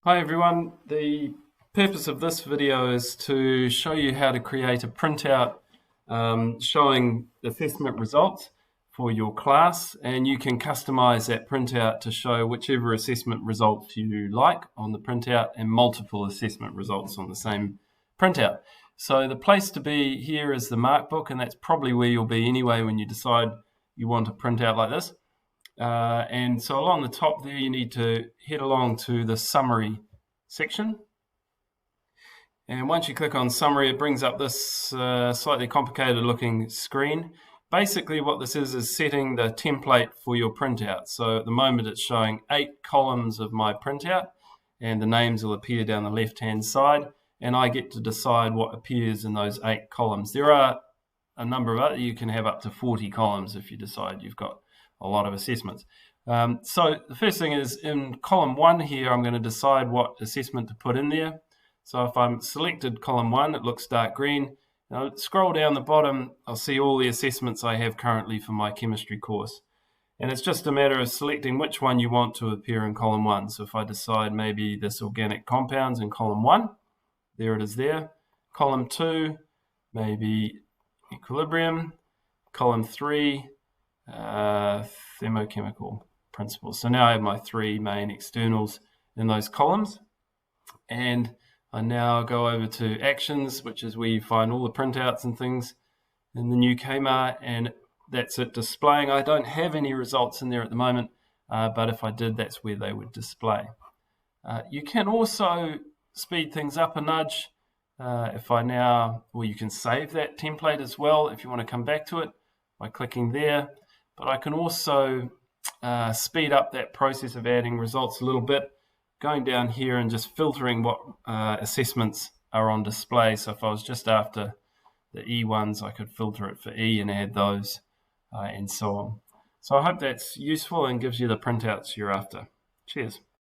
Hi everyone, the purpose of this video is to show you how to create a printout showing assessment results for your class, and you can customize that printout to show whichever assessment results you like on the printout and multiple assessment results on the same printout. So the place to be here is the Markbook, and that's probably where you'll be anyway when you decide you want a printout like this. And so along the top there, you need to head along to the summary section. And once you click on summary, it brings up this slightly complicated looking screen. Basically what this is setting the template for your printout. So at the moment it's showing 8 columns of my printout, and the names will appear down the left hand side, and I get to decide what appears in those 8 columns. There are a number of other, you can have up to 40 columns if you decide you've got a lot of assessments. So the first thing is in column 1 here, I'm going to decide what assessment to put in there. So if I'm selected column 1, it looks dark green. Now scroll down the bottom, I'll see all the assessments I have currently for my chemistry course. And it's just a matter of selecting which one you want to appear in column 1. So if I decide maybe this organic compounds in column 1, there it is there. Column 2, maybe equilibrium. Column 3, thermochemical principles. So now I have my 3 main externals in those columns, and I now go over to actions, which is where you find all the printouts and things in the new Kamar, and that's it displaying. I don't have any results in there at the moment, but if I did, that's where they would display. You can also speed things up a nudge or you can save that template as well if you want to come back to it by clicking there. But I can also speed up that process of adding results a little bit, going down here and just filtering what assessments are on display. So if I was just after the E ones, I could filter it for E and add those and so on. So I hope that's useful and gives you the printouts you're after. Cheers.